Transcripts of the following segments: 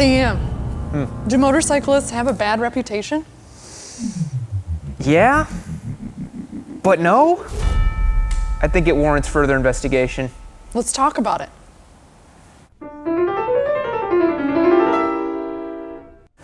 Hey, do motorcyclists have a bad reputation? Yeah, but no. I think it warrants further investigation. Let's talk about it.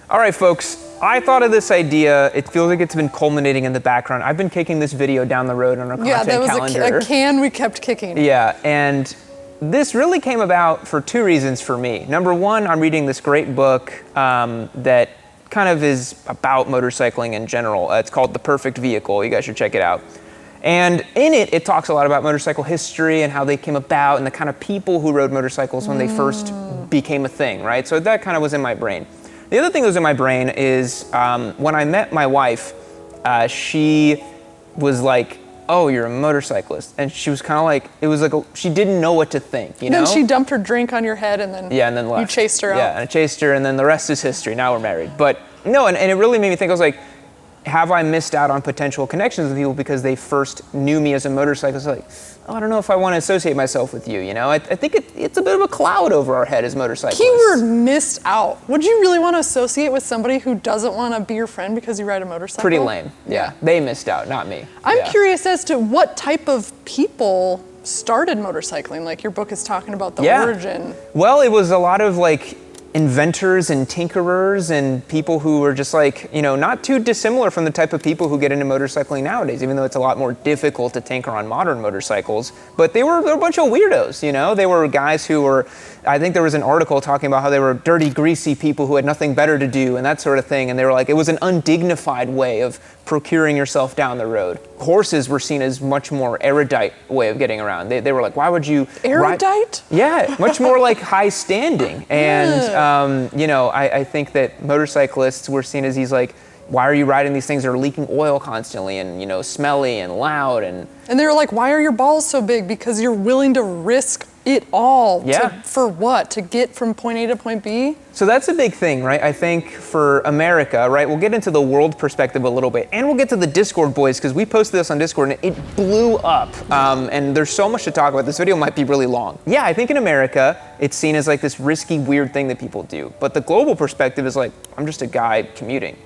All right, folks, I thought of this idea. It feels like it's been culminating in the background. I've been kicking this video down the road on our content calendar. Yeah, that was a can we kept kicking. Yeah, and this really came about for two reasons for me. Number one, I'm reading this great book that kind of is about motorcycling in general. It's called The Perfect Vehicle. You guys should check it out. And in it, it talks a lot about motorcycle history and how they came about and the kind of people who rode motorcycles when they first became a thing, right? So that kind of was in my brain. The other thing that was in my brain is when I met my wife, she was like, oh, you're a motorcyclist. And she was kind of like, it was like, she didn't know what to think, you know? Then she dumped her drink on your head and then, and then left. You chased her out. Yeah, and I chased her and then the rest is history. Now we're married. But no, and it really made me think, I was like, have I missed out on potential connections with people because they first knew me as a motorcyclist? Like, oh, I don't know if I want to associate myself with you, you know? I think it's a bit of a cloud over our head as motorcyclists. Keyword missed out. Would you really want to associate with somebody who doesn't want to be your friend because you ride a motorcycle? Pretty lame, yeah. They missed out, not me. I'm curious as to what type of people started motorcycling. Like your book is talking about the origin. Well, it was a lot of like inventors and tinkerers and people who were just like, you know, not too dissimilar from the type of people who get into motorcycling nowadays, even though it's a lot more difficult to tinker on modern motorcycles. But they were a bunch of weirdos, you know? They were guys who were, I think there was an article talking about how they were dirty, greasy people who had nothing better to do and that sort of thing. And they were like, it was an undignified way of procuring yourself down the road. Horses were seen as much more erudite way of getting around. They were like, why would you erudite? Yeah, much more like high standing. And you know, I think that motorcyclists were seen as these like, why are you riding these things that are leaking oil constantly and, you know, smelly and loud and they were like, why are your balls so big? Because you're willing to risk it all for what? To get from point A to point B? So that's a big thing, right? I think for America, right? We'll get into the world perspective a little bit and we'll get to the Discord boys because we posted this on Discord and it blew up. And there's so much to talk about. This video might be really long. Yeah, I think in America, it's seen as like this risky, weird thing that people do. But the global perspective is like, I'm just a guy commuting.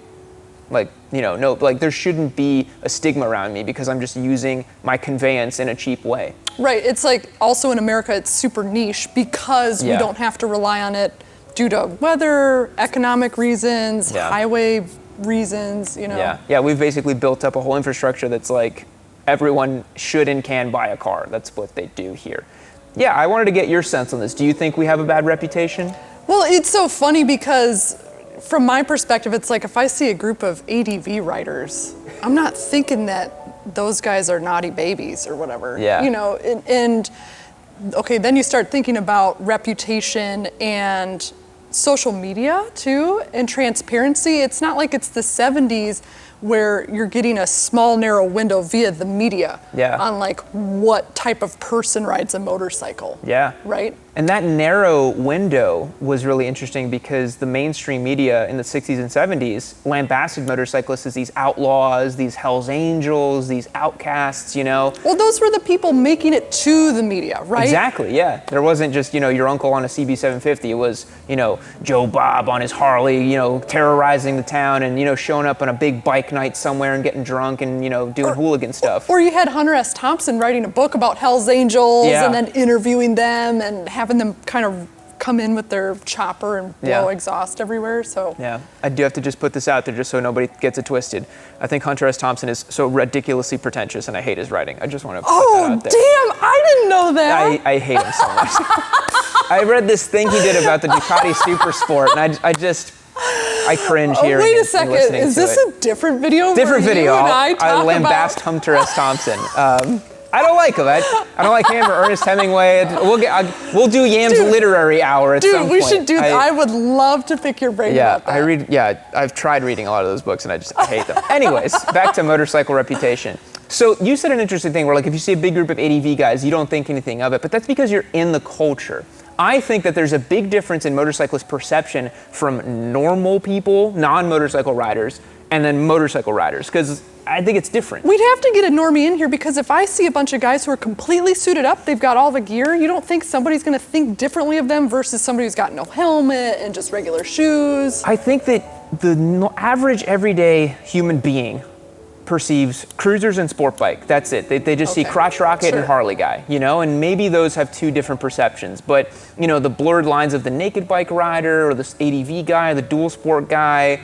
Like, you know, no, like there shouldn't be a stigma around me because I'm just using my conveyance in a cheap way. Right, it's like also in America, it's super niche because we don't have to rely on it due to weather, economic reasons, highway reasons, you know. Yeah, we've basically built up a whole infrastructure that's like everyone should and can buy a car. That's what they do here. Yeah, I wanted to get your sense on this. Do you think we have a bad reputation? Well, it's so funny because from my perspective, it's like if I see a group of ADV riders, I'm not thinking that those guys are naughty babies or whatever. Yeah. You know, and okay, then you start thinking about reputation and social media too, and transparency. It's not like it's the 70s where you're getting a small, narrow window via the media on like what type of person rides a motorcycle. Yeah. Right? And that narrow window was really interesting because the mainstream media in the 60s and 70s lambasted motorcyclists as these outlaws, these Hells Angels, these outcasts, you know? Well, those were the people making it to the media, right? Exactly, yeah. There wasn't just, you know, your uncle on a CB750. It was, you know, Joe Bob on his Harley, you know, terrorizing the town and, you know, showing up on a big bike night somewhere and getting drunk and, you know, doing hooligan stuff. Or you had Hunter S. Thompson writing a book about Hells Angels and then interviewing them and having them kind of come in with their chopper and blow exhaust everywhere, so. Yeah, I do have to just put this out there just so nobody gets it twisted. I think Hunter S. Thompson is so ridiculously pretentious and I hate his writing. I just want to put that out there. Damn, I didn't know that. I hate him so much. I read this thing he did about the Ducati Super Sport and I cringe here. Wait a second, is this a different video? Different video. I lambast about... Hunter S. Thompson. I don't like him. I don't like him or Ernest Hemingway. We'll do Yam's literary hour at some point. Dude, we should do that. I would love to pick your brain about that. I've tried reading a lot of those books and I hate them. Anyways, back to motorcycle reputation. So you said an interesting thing where like if you see a big group of ADV guys, you don't think anything of it, but that's because you're in the culture. I think that there's a big difference in motorcyclist perception from normal people, non-motorcycle riders, and then motorcycle riders. Because I think it's different. We'd have to get a normie in here, because if I see a bunch of guys who are completely suited up, they've got all the gear, you don't think somebody's gonna think differently of them versus somebody who's got no helmet and just regular shoes? I think that the average everyday human being perceives cruisers and sport bike. That's it. They just see crotch rocket and Harley guy, you know, and maybe those have two different perceptions. But, you know, the blurred lines of the naked bike rider or the ADV guy, the dual sport guy,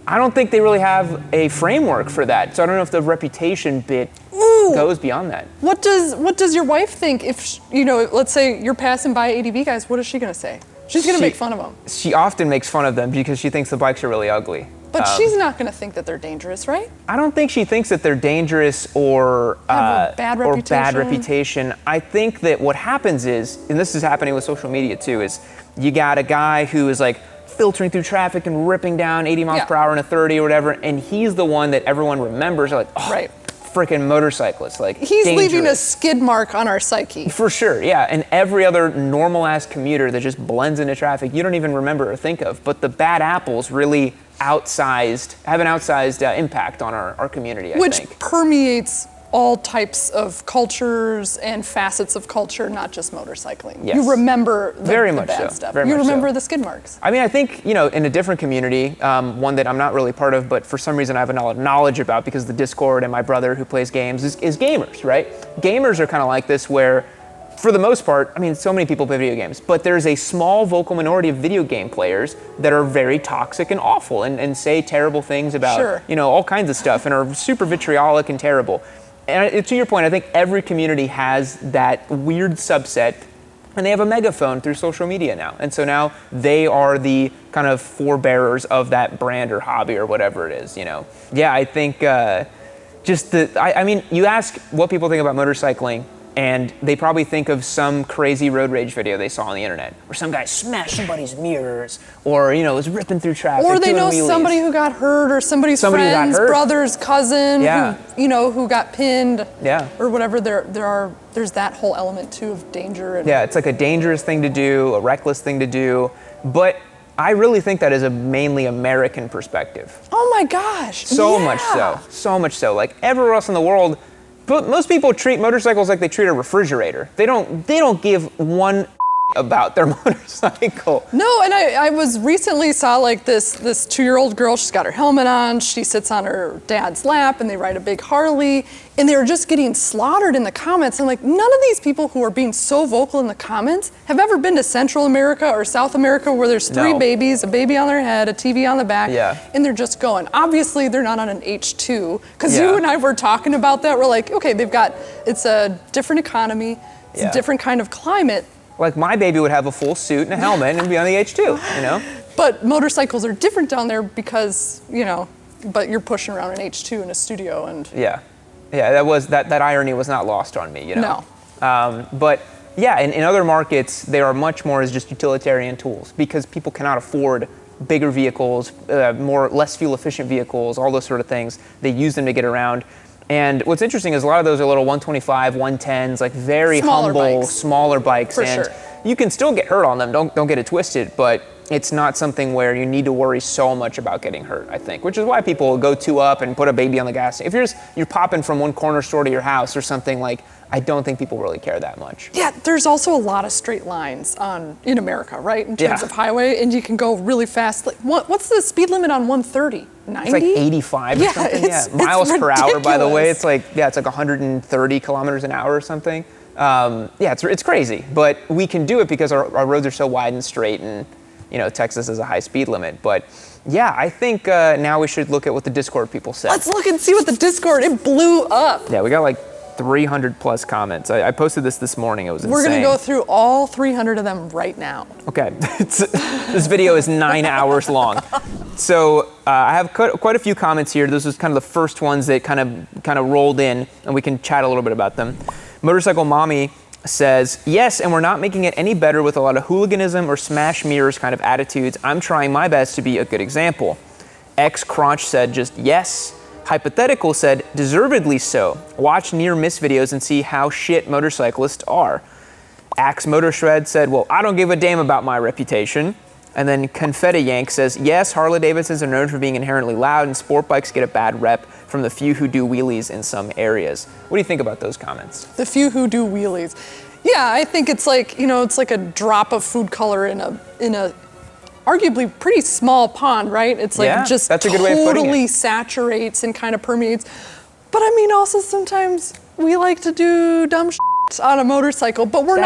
I don't think they really have a framework for that. So I don't know if the reputation bit goes beyond that. What does your wife think if, you know, let's say you're passing by ADV guys, what is she gonna say? She's gonna make fun of them. She often makes fun of them because she thinks the bikes are really ugly. But she's not gonna think that they're dangerous, right? I don't think she thinks that they're dangerous or have a bad reputation. I think that what happens is, and this is happening with social media too, is you got a guy who is like filtering through traffic and ripping down 80 miles per hour in a 30 or whatever, and he's the one that everyone remembers, like, oh, freaking motorcyclist, like he's dangerous. leaving a skid mark on our psyche. For sure, yeah. And every other normal ass commuter that just blends into traffic, you don't even remember or think of. But the bad apples really have an outsized impact on our community, I think. Which permeates all types of cultures and facets of culture, not just motorcycling. Yes. You remember the bad so. stuff. Very you much remember so. the skid marks. I mean, I think, you know, in a different community, one that I'm not really part of, but for some reason I have a knowledge about because of the Discord and my brother who plays games is gamers, right? Gamers are kind of like this where, for the most part, I mean, so many people play video games, but there's a small vocal minority of video game players that are very toxic and awful and say terrible things about, you know, all kinds of stuff and are super vitriolic and terrible. And to your point, I think every community has that weird subset, and they have a megaphone through social media now. And so now they are the kind of forebearers of that brand or hobby or whatever it is, you know. Yeah, I think I mean, you ask what people think about motorcycling, and they probably think of some crazy road rage video they saw on the internet, where some guy smashed somebody's mirrors, or, you know, was ripping through traffic. Or they know wheelies. somebody who got hurt, or somebody's friend's brother's cousin, who, you know, who got pinned, or whatever. There's that whole element too of danger. And it's like a dangerous thing to do, a reckless thing to do, but I really think that is a mainly American perspective. Oh my gosh! So much so. Like everywhere else in the world. But most people treat motorcycles like they treat a refrigerator. They don't give one about their motorcycle. No, and I was recently saw like this 2-year-old girl, she's got her helmet on, she sits on her dad's lap and they ride a big Harley, and they were just getting slaughtered in the comments. And like, none of these people who are being so vocal in the comments have ever been to Central America or South America where there's 3 babies, a baby on their head, a TV on the back, and they're just going. Obviously they're not on an H2, because you and I were talking about that. We're like, okay, it's a different economy, it's a different kind of climate. Like my baby would have a full suit and a helmet and be on the H2, you know? But motorcycles are different down there because, you know, but you're pushing around an H2 in a studio and... Yeah, that irony was not lost on me, you know? No. But yeah, in other markets, they are much more as just utilitarian tools because people cannot afford bigger vehicles, less fuel efficient vehicles, all those sort of things. They use them to get around. And what's interesting is a lot of those are little 125, 110s, like very smaller bikes. For and sure. You can still get hurt on them, don't get it twisted, but it's not something where you need to worry so much about getting hurt, I think, which is why people go 2 up and put a baby on the gas. If you're popping from one corner store to your house or something, like, I don't think people really care that much. Yeah, there's also a lot of straight lines in America, right? In terms of highway, and you can go really fast. Like, what's the speed limit on 130? 90? It's like 85 or something. Miles per hour, by the way. It's like 130 kilometers an hour or something. It's crazy, but we can do it because our roads are so wide and straight, and you know, Texas has a high speed limit. But yeah, I think now we should look at what the Discord people said. Let's look and see what the Discord, it blew up. Yeah, we got like 300 plus comments. I posted this morning. It was insane. We're gonna go through all 300 of them right now. Okay, this video is 9 hours long. So I have quite a few comments here. This is kind of the first ones that kind of rolled in, and we can chat a little bit about them. Motorcycle Mommy says, yes, and we're not making it any better with a lot of hooliganism or smash mirrors kind of attitudes. I'm trying my best to be a good example. X Crunch said just yes. Hypothetical said, deservedly so. Watch near miss videos and see how shit motorcyclists are. Axe Motor Shred said, well, I don't give a damn about my reputation. And then Confetti Yank says, yes, Harley Davidsons are known for being inherently loud, and sport bikes get a bad rep from the few who do wheelies in some areas. What do you think about those comments? The few who do wheelies. Yeah, I think it's like, it's like a drop of food color in a arguably pretty small pond, right? It's like just that's a good way of putting totally it. Saturates and kind of permeates. But I mean, also sometimes we like to do dumb shit on a motorcycle, but we're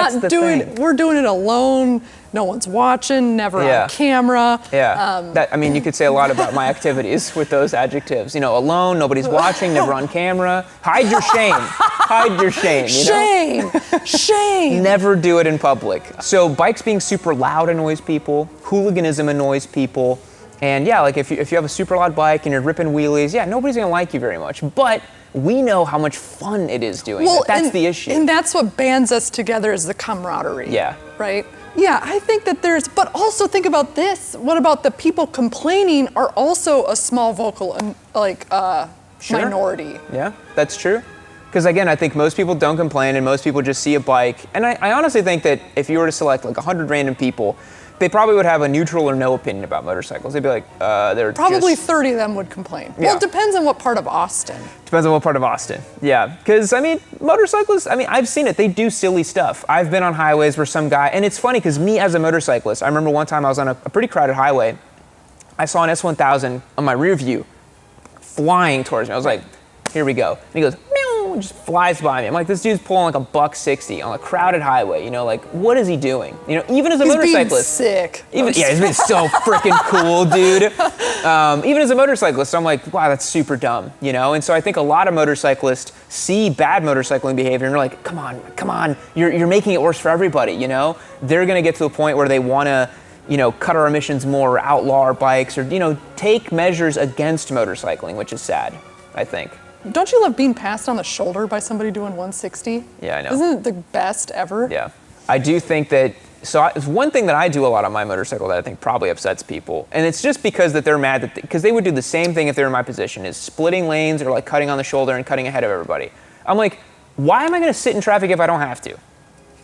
we're doing it alone. No one's watching, never on camera. Yeah, you could say a lot about my activities with those adjectives. Alone, nobody's watching, never on camera. Hide your shame. Hide your shame. Shame. Never do it in public. So bikes being super loud annoys people. Hooliganism annoys people. And yeah, like if you have a super loud bike and you're ripping wheelies, nobody's gonna like you very much. But we know how much fun it is doing it. That's the issue. And that's what bands us together is the camaraderie. Yeah. Right? Yeah, I think that but also think about this. What about the people complaining are also a small vocal minority? Yeah, that's true. Because again, I think most people don't complain and most people just see a bike. And I honestly think that if you were to select like 100 random people, they probably would have a neutral or no opinion about motorcycles. They'd be like, they're probably 30 of them would complain. Yeah. Well, it depends on what part of Austin. Depends on what part of Austin. Yeah, because motorcyclists, I've seen it. They do silly stuff. I've been on highways where some guy, and it's funny because me as a motorcyclist, I remember one time I was on a pretty crowded highway. I saw an S1000 on my rear view flying towards me. I was like, here we go. And he goes, meow, and just flies by me. I'm like, this dude's pulling like a $160 on a crowded highway. What is he doing? Even as a motorcyclist. Being sick. He's been so freaking cool, dude. Even as a motorcyclist, I'm like, wow, that's super dumb, And so I think a lot of motorcyclists see bad motorcycling behavior and they're like, come on, you're making it worse for everybody, They're gonna get to a point where they wanna, cut our emissions more, or outlaw our bikes, or, take measures against motorcycling, which is sad, I think. Don't you love being passed on the shoulder by somebody doing 160? Yeah, I know. Isn't it the best ever? Yeah. I do think that, it's one thing that I do a lot on my motorcycle that I think probably upsets people. And it's just because that they're mad because they would do the same thing if they were in my position, is splitting lanes or like cutting on the shoulder and cutting ahead of everybody. I'm like, why am I gonna sit in traffic if I don't have to?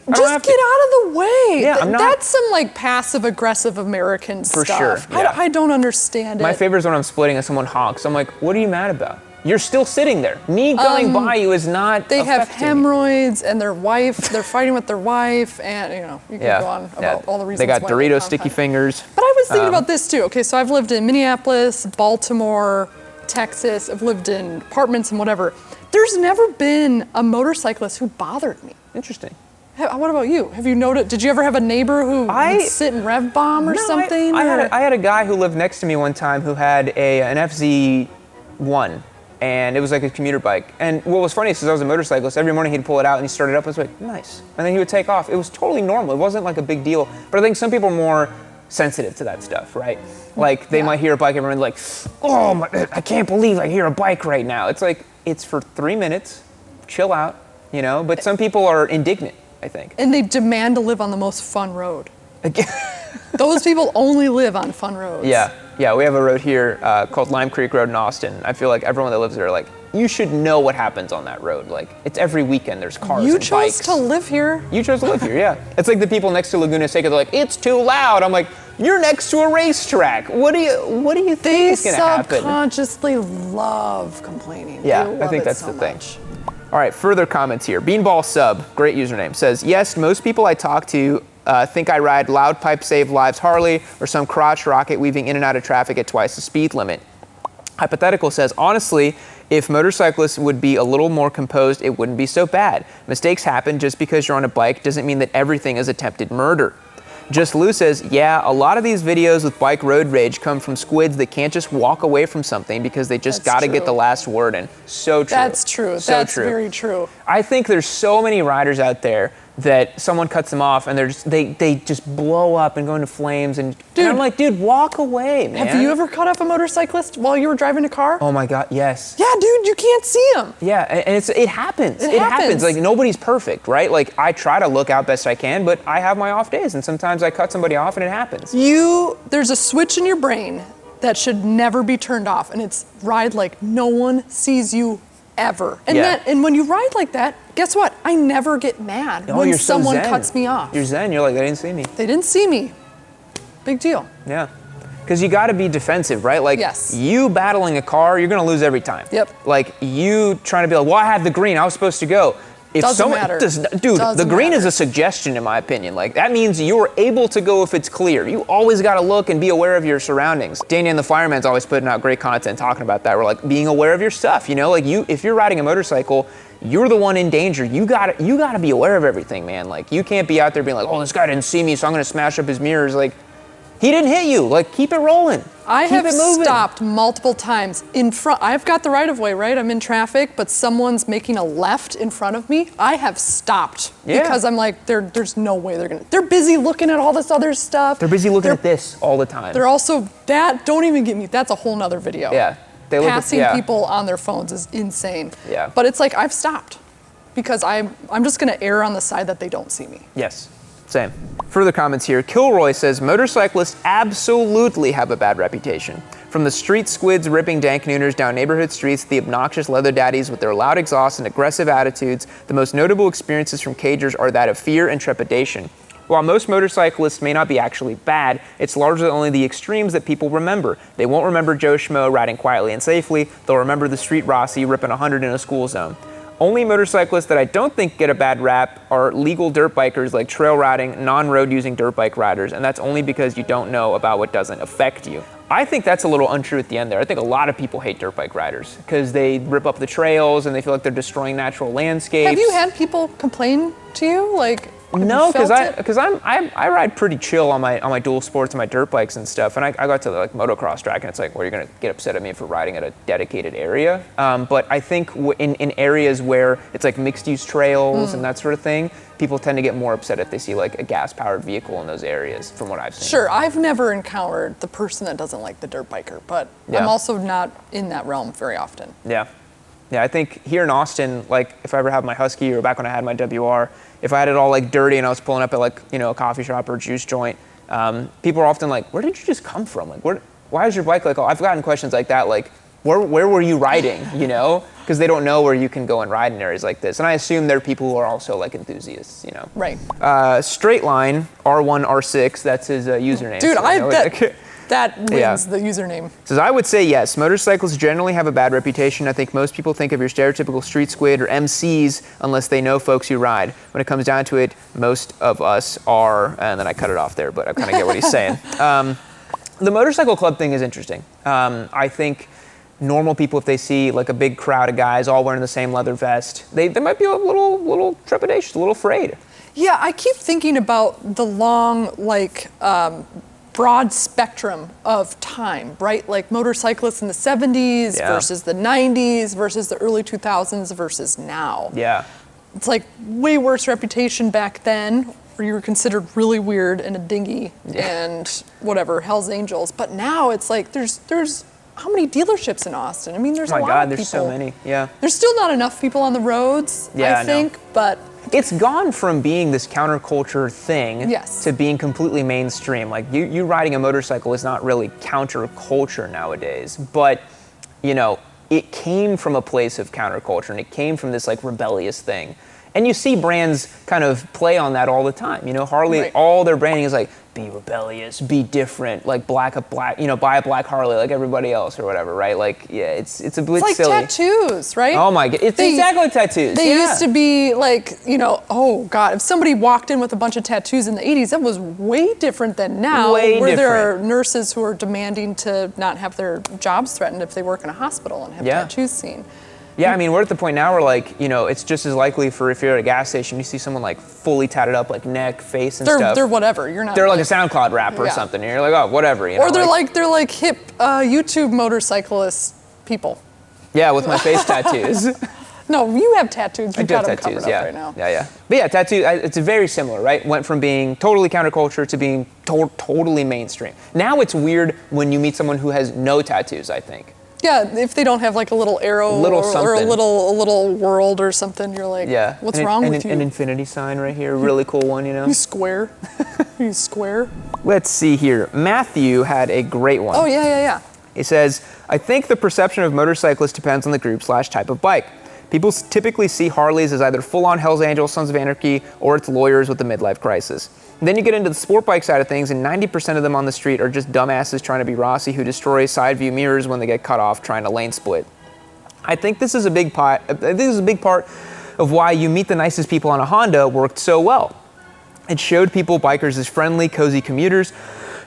Just get out of the way. Yeah, that's some like passive aggressive American stuff. For sure. Yeah. I don't understand it. My favorite is when I'm splitting and someone honks. I'm like, what are you mad about? You're still sitting there. Me going by you is not They have affecting hemorrhoids and their wife, they're fighting with their wife, and you can go on about all the reasons They got why Doritos sticky fingers. But I was thinking about this too. Okay, so I've lived in Minneapolis, Baltimore, Texas. I've lived in apartments and whatever. There's never been a motorcyclist who bothered me. Interesting. What about you? Have you noticed? Did you ever have a neighbor who would sit and rev bomb or something? I had a guy who lived next to me one time who had an FZ1, and it was like a commuter bike. And what was funny is, I was a motorcyclist, every morning he'd pull it out and he started up and was like, nice. And then he would take off. It was totally normal. It wasn't like a big deal. But I think some people are more sensitive to that stuff, right? Like they might hear a bike and everyone's like, oh, I can't believe I hear a bike right now. It's like, it's for 3 minutes, chill out, But some people are indignant, I think. And they demand to live on the most fun road. Those people only live on fun roads. Yeah, we have a road here called Lime Creek Road in Austin. I feel like everyone that lives there, like, you should know what happens on that road. Like, it's every weekend, there's cars and bikes. You chose to live here. You chose to live here, yeah. It's like the people next to Laguna Seca, they're like, it's too loud. I'm like, you're next to a racetrack. What do you think is gonna happen? They subconsciously love complaining. Yeah, I think that's the thing. All right, further comments here. Beanball Sub, great username, says, yes, most people I talk to think I ride loud pipe save lives Harley or some crotch rocket weaving in and out of traffic at twice the speed limit. Hypothetical says, honestly, if motorcyclists would be a little more composed, it wouldn't be so bad. Mistakes happen. Just because you're on a bike doesn't mean that everything is attempted murder. Just Lou says, yeah, a lot of these videos with bike road rage come from squids that can't just walk away from something because they just got to get the last word in. So true. That's true. That's very true. I think there's so many riders out there that someone cuts them off and they just blow up and go into flames and I'm like, dude, walk away, man. Have you ever cut off a motorcyclist while you were driving a car? Oh my God, yes. Yeah, dude, you can't see him. Yeah, and it happens. It happens. Like, nobody's perfect, right? Like, I try to look out best I can, but I have my off days, and sometimes I cut somebody off and it happens. There's a switch in your brain that should never be turned off, and it's ride like no one sees you ever. And when you ride like that, guess what? I never get mad when someone cuts me off. You're zen. You're like, they didn't see me. They didn't see me. Big deal. Yeah. Because you got to be defensive, right? Like, Yes. you battling a car, you're going to lose every time. Yep. Like, you trying to be like, well, I have the green, I was supposed to go. If Doesn't matter. Dude, Doesn't the green is matter. a suggestion, in my opinion. Like, that means you're able to go if it's clear. You always got to look and be aware of your surroundings. Danny and the Fireman's always putting out great content talking about that. We're like, being aware of your stuff, you know? Like, if you're riding a motorcycle, you're the one in danger. You gotta be aware of everything, man. Like, you can't be out there being like, oh, this guy didn't see me, so I'm gonna smash up his mirrors. Like, he didn't hit you. Like, keep it rolling. I Keep have it moving. stopped multiple times in front. I've got the right of way, right? I'm in traffic, but someone's making a left in front of me. I have stopped because I'm like, there's no way they're busy looking at all this other stuff. They're busy looking at this all the time. They're also, don't even get me, that's a whole nother video. Yeah. They look Passing at, people on their phones is insane. Yeah. But it's like, I've stopped because I'm just gonna err on the side that they don't see me. Yes, same. Further comments here. Kilroy says, motorcyclists absolutely have a bad reputation. From the street squids ripping danknooners down neighborhood streets, the obnoxious leather daddies with their loud exhaust and aggressive attitudes, the most notable experiences from cagers are that of fear and trepidation. While most motorcyclists may not be actually bad, it's largely only the extremes that people remember. They won't remember Joe Schmo riding quietly and safely, they'll remember the street Rossi ripping 100 in a school zone. Only motorcyclists that I don't think get a bad rap are legal dirt bikers like trail riding, non-road using dirt bike riders, and that's only because you don't know about what doesn't affect you. I think that's a little untrue at the end there. I think a lot of people hate dirt bike riders because they rip up the trails and they feel like they're destroying natural landscapes. Have you had people complain to you? Like, have No, you felt it? because I ride pretty chill on my dual sports and my dirt bikes and stuff, and I got to the like motocross track and it's like, well, you're gonna get upset at me for riding at a dedicated area. But I think in areas where it's like mixed use trails and that sort of thing, people tend to get more upset if they see like a gas powered vehicle in those areas, from what I've seen. Sure, I've never encountered the person that doesn't like the dirt biker, but Yeah. I'm also not in that realm very often. Yeah. Yeah, I think here in Austin, like if I ever have my Husky or back when I had my WR, if I had it all like dirty and I was pulling up at like, you know, a coffee shop or a juice joint, people are often like, where did you just come from? Like, why is your bike like, oh, I've gotten questions like that, like, where were you riding, you know? Because they don't know where you can go and ride in areas like this. And I assume there are people who are also like enthusiasts, you know? Right. Straight line, R1, R6, that's his username. Dude, so that wins Yeah. the username. Says, I would say yes, motorcyclists generally have a bad reputation. I think most people think of your stereotypical street squid or MCs unless they know folks who ride. When it comes down to it, most of us are, and then I cut it off there, but I kind of get what he's saying. The motorcycle club thing is interesting. I think normal people, if they see like a big crowd of guys all wearing the same leather vest, they might be a little trepidatious, a little afraid. Yeah, I keep thinking about the long, like, broad spectrum of time, right? Like motorcyclists in the 70s Yeah. versus the 90s versus the early 2000s versus now. Yeah. It's like way worse reputation back then, where you were considered really weird in a dinghy and whatever, Hell's Angels. But now it's like there's how many dealerships in Austin? I mean, there's Oh a my lot God, of there's people. so many. Yeah. There's still not enough people on the roads, Yeah, I think, but It's gone from being this counterculture thing Yes. to being completely mainstream. Like you riding a motorcycle is not really counterculture nowadays, but you know, it came from a place of counterculture and it came from this like rebellious thing. And you see brands kind of play on that all the time. You know, Harley, Right. all their branding is like, be rebellious, be different, like buy a black Harley like everybody else or whatever, right? Like, yeah, it's a bit it's like silly. tattoos, right? Oh my God, it's exactly like tattoos. They yeah. used to be like, you know, oh God, if somebody walked in with a bunch of tattoos in the 80s, that was way different than now, Way where there different. are nurses who are demanding to not have their jobs threatened if they work in a hospital and have Yeah. tattoos seen. Yeah, I mean, we're at the point now where, like, you know, it's just as likely for if you're at a gas station, you see someone, like, fully tatted up, like, neck, face, and stuff. They're whatever. You're not. They're like a SoundCloud rapper or Yeah. something, and you're like, oh, whatever, you know? Or they're like hip YouTube motorcyclist people. Yeah, with my face tattoos. No, you have tattoos. I You've do have got them tattoos, covered yeah. up right now. Yeah. But yeah, tattoo, it's very similar, right? Went from being totally counterculture to being totally mainstream. Now it's weird when you meet someone who has no tattoos, I think. Yeah, if they don't have like a little arrow Little or a something. little world or something, you're like, Yeah. what's wrong with you? An infinity sign right here, really cool one, you know? You square. You square. Let's see here. Matthew had a great one. Oh, yeah. He says, I think the perception of motorcyclists depends on the group/type of bike. People typically see Harleys as either full-on Hells Angels, Sons of Anarchy, or it's lawyers with a midlife crisis. And then you get into the sport bike side of things, and 90% of them on the street are just dumbasses trying to be Rossi who destroy side view mirrors when they get cut off trying to lane split. I think this is a big part of why You Meet the Nicest People on a Honda worked so well. It showed people bikers as friendly, cozy commuters,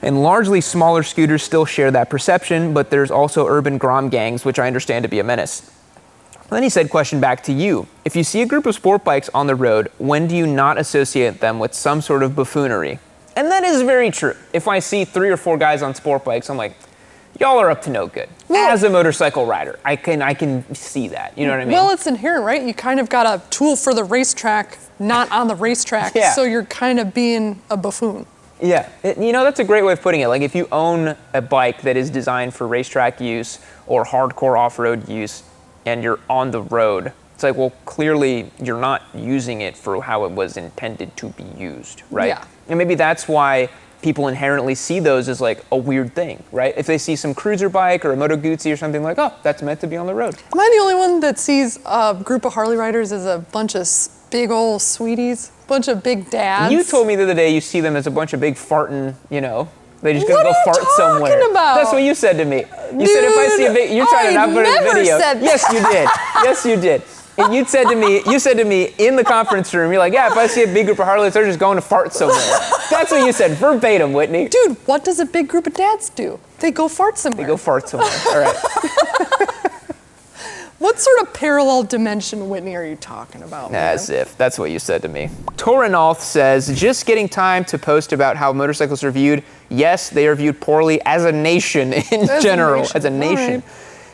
and largely smaller scooters still share that perception, but there's also urban Grom gangs, which I understand to be a menace. Then he said, question back to you. If you see a group of sport bikes on the road, when do you not associate them with some sort of buffoonery? And that is very true. If I see 3 or 4 guys on sport bikes, I'm like, y'all are up to no good. Well, as a motorcycle rider, I can see that. You know what I mean? Well, it's inherent, right? You kind of got a tool for the racetrack, not on the racetrack, Yeah. so you're kind of being a buffoon. Yeah, that's a great way of putting it. Like if you own a bike that is designed for racetrack use or hardcore off-road use and you're on the road, it's like, well, clearly you're not using it for how it was intended to be used, right? Yeah. And maybe that's why people inherently see those as like a weird thing, right? If they see some cruiser bike or a Moto Guzzi or something like, oh, that's meant to be on the road. Am I the only one that sees a group of Harley riders as a bunch of big old sweeties? Bunch of big dads? You told me the other day you see them as a bunch of big farting, they just gonna What go are you fart talking somewhere. about? That's what you said to me. You said if I see a big, you're trying to not put it in the never video. said that. Yes, you did. Yes, you did. And you said to me in the conference room, you're like, yeah, if I see a big group of Harleys, they're just going to fart somewhere. That's what you said, verbatim, Whitney. Dude, what does a big group of dads do? They go fart somewhere. They go fart somewhere. All right. What sort of parallel dimension, Whitney, are you talking about? As man? if. That's what you said to me. Torinolf says, just getting time to post about how motorcycles are viewed. Yes, they are viewed poorly as a nation in general. As a nation. Right.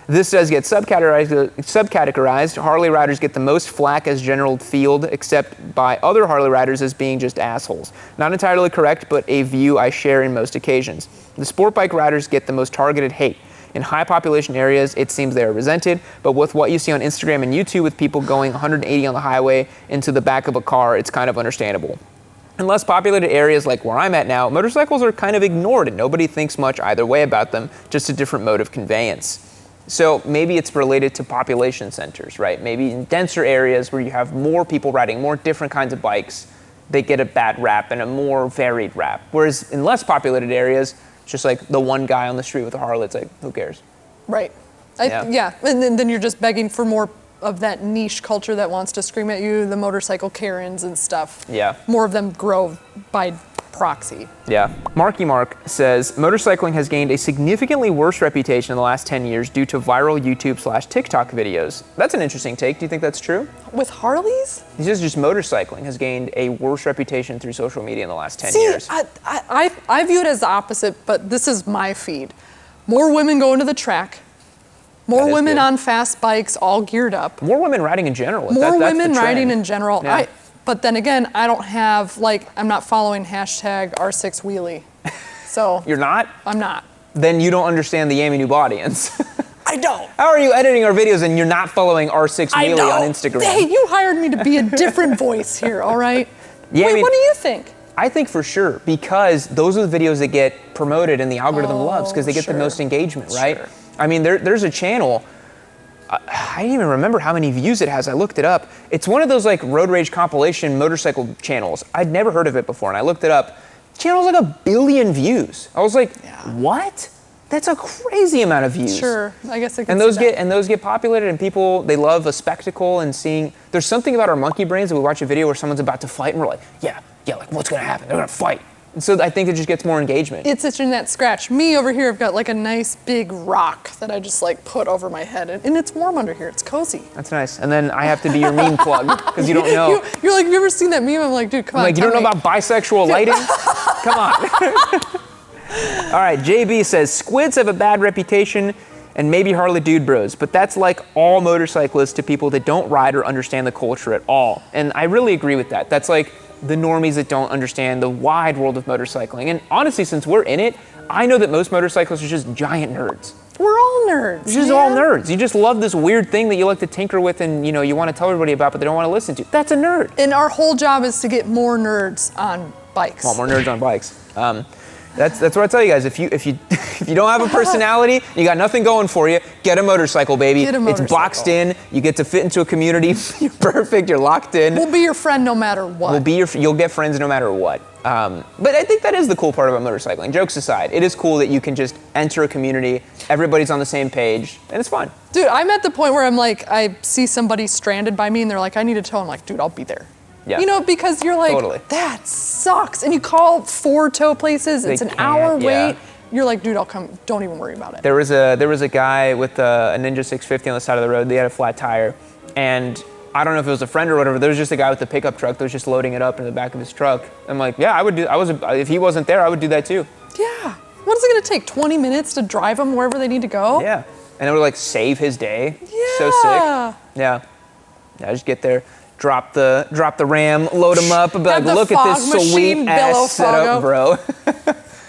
This does get subcategorized. Harley riders get the most flack as general field, except by other Harley riders as being just assholes. Not entirely correct, but a view I share in most occasions. The sport bike riders get the most targeted hate. In high population areas, it seems they are resented, but with what you see on Instagram and YouTube with people going 180 on the highway into the back of a car, it's kind of understandable. In less populated areas like where I'm at now, motorcycles are kind of ignored and nobody thinks much either way about them, just a different mode of conveyance. So maybe it's related to population centers, right? Maybe in denser areas where you have more people riding more different kinds of bikes, they get a bad rap and a more varied rap. Whereas in less populated areas, it's just like the one guy on the street with a Harley, it's like, who cares? Right. Yeah. And then you're just begging for more of that niche culture that wants to scream at you, the motorcycle Karens and stuff. Yeah. More of them grow by proxy. Yeah. Marky Mark says, motorcycling has gained a significantly worse reputation in the last 10 years due to viral YouTube/TikTok videos. That's an interesting take. Do you think that's true? With Harleys? He says just motorcycling has gained a worse reputation through social media in the last 10 See, years. I view it as the opposite, but this is my feed. More women going to the track. More That is women good. on fast bikes, all geared up. More women riding in general. More That's the women trend. riding in general. Yeah. But then again, I don't have, I'm not following hashtag R6 wheelie. So You're not? I'm not. Then you don't understand the Yami Noob audience. I don't. How are you editing our videos and you're not following R6 I Wheelie know. on Instagram? Hey, you hired me to be a different voice here, all right? Yeah, Wait, I mean- what do you think? I think for sure, because those are the videos that get promoted and the algorithm loves because they get sure. the most engagement, right? Sure. I mean, there's a channel, I didn't even remember how many views it has. I looked it up. It's one of those like road rage compilation motorcycle channels. I'd never heard of it before and I looked it up. The channel's like 1 billion views. I was like, what? That's a crazy amount of views. Sure, I guess I can And see that. those get populated and people, they love a spectacle and seeing, there's something about our monkey brains that we watch a video where someone's about to fight and we're like, yeah, like what's gonna happen? They're gonna fight. And so I think it just gets more engagement. It's itching that scratch. Me over here, I've got like a nice big rock that I just like put over my head, and it's warm under here. It's cozy. That's nice. And then I have to be your meme plug because you don't know. You're like, have you ever seen that meme? I'm like, dude, come on. Like, you tell don't know me. about bisexual lighting? Come on. All right, JB says, squids have a bad reputation and maybe Harley dude bros, but that's like all motorcyclists to people that don't ride or understand the culture at all. And I really agree with that. That's like the normies that don't understand the wide world of motorcycling. And honestly, since we're in it, I know that most motorcyclists are just giant nerds. We're all nerds. You're just all nerds. You just love this weird thing that you like to tinker with and you want to tell everybody about, but they don't want to listen to. That's a nerd. And our whole job is to get more nerds on bikes. Well, more nerds on bikes. That's what I tell you guys. If you if you don't have a personality, you got nothing going for you, get a motorcycle, baby. Get a motorcycle. It's boxed in. You get to fit into a community. You're perfect. You're locked in. We'll be your friend no matter what. You'll get friends no matter what. But I think that is the cool part about motorcycling. Jokes aside, it is cool that you can just enter a community. Everybody's on the same page, and it's fun. Dude, I'm at the point where I'm like, I see somebody stranded by me, and they're like, I need a tow. I'm like, dude, I'll be there. Yeah. You know, because you're like, Totally. that sucks. And you call 4 tow places, it's an hour wait. You're like, dude, I'll come. Don't even worry about it. There was a guy with a Ninja 650 on the side of the road. They had a flat tire, and I don't know if it was a friend or whatever. There was just a guy with a pickup truck that was just loading it up in the back of his truck. I'm like, yeah, if he wasn't there, I would do that too. Yeah. What is it gonna take? 20 minutes to drive them wherever they need to go? Yeah. And it would like save his day. Yeah. So sick. Yeah. Yeah, just get there. Drop the RAM, load them up, and be like, look at this sweet ass setup, bro.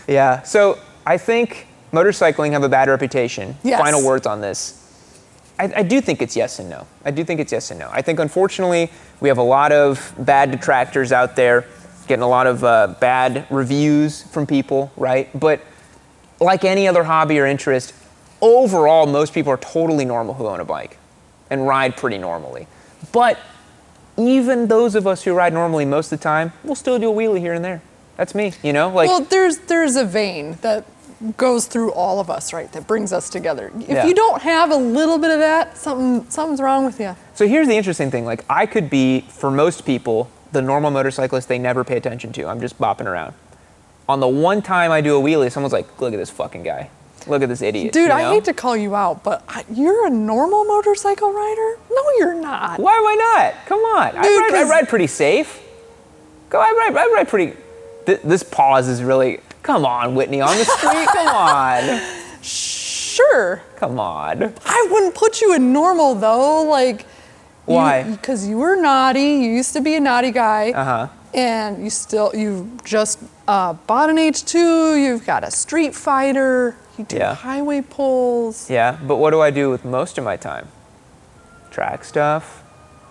Yeah, so I think motorcycling have a bad reputation. Yes. Final words on this. I do think it's yes and no. I do think it's yes and no. I think unfortunately we have a lot of bad detractors out there, getting a lot of bad reviews from people, right? But like any other hobby or interest, overall most people are totally normal who own a bike and ride pretty normally. But even those of us who ride normally most of the time, we'll still do a wheelie here and there. That's me, you know? Like, well, there's a vein that goes through all of us, right? That brings us together. If Yeah. you don't have a little bit of that, something's wrong with you. so here's the interesting thing. Like, I could be, for most people, the normal motorcyclist they never pay attention to. I'm just bopping around. On the one time I do a wheelie, someone's like, look at this fucking guy. Look at this idiot. Dude, you know? I hate to call you out, but you're a normal motorcycle rider? No, you're not. Why not? Come on. Dude, I ride pretty safe. I ride pretty... This pause is really... Come on, Whitney, on the street? Come on. Sure. Come on. I wouldn't put you in normal, though. Like... Why? Because you were naughty. You used to be a naughty guy. Uh-huh. And you just bought an H2. You've got a Street Fighter. You do highway pulls. Yeah, but what do I do with most of my time? Track stuff,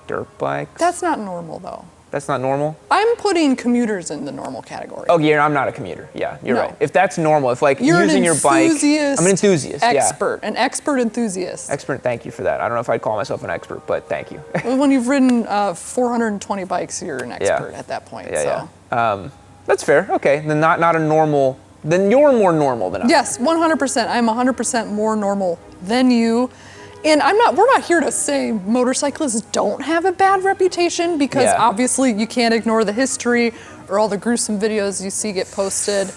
dirt bikes. That's not normal, though. That's not normal? I'm putting commuters in the normal category. Oh, yeah, I'm not a commuter. Yeah, you're No. right. If that's normal, if like You're using your bike... I'm an enthusiast, expert, an expert enthusiast. Expert, thank you for that. I don't know if I'd call myself an expert, but thank you. Well, when you've ridden 420 bikes, you're an expert at that point. Yeah. That's fair. Okay, then not a normal... Then you're more normal than I am. Yes, 100%. I'm 100% more normal than you. And we're not here to say motorcyclists don't have a bad reputation, because obviously you can't ignore the history or all the gruesome videos you see get posted.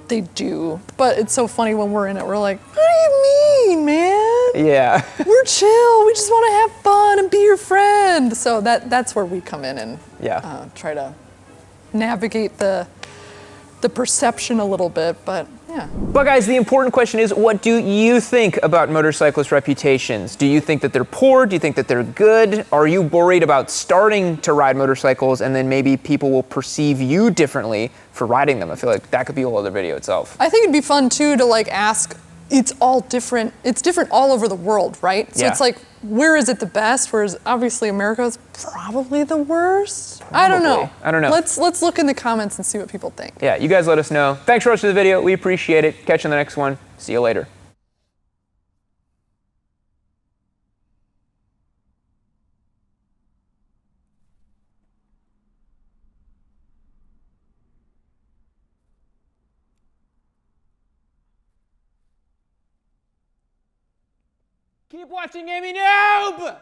They do. But it's so funny when we're in it, we're like, what do you mean, man? Yeah. We're chill. We just want to have fun and be your friend. So that's where we come in and try to navigate the perception a little bit, but yeah. But guys, the important question is, what do you think about motorcyclist reputations? Do you think that they're poor? Do you think that they're good? Are you worried about starting to ride motorcycles and then maybe people will perceive you differently for riding them? I feel like that could be a whole other video itself. I think it'd be fun too to like ask, it's all different. It's different all over the world, right? So it's like, where is it the best? Whereas obviously America's probably the worst. I don't know. Let's look in the comments and see what people think. Yeah, you guys let us know. Thanks for watching the video. We appreciate it. Catch you on the next one. See you later. Keep watching Amy Noob!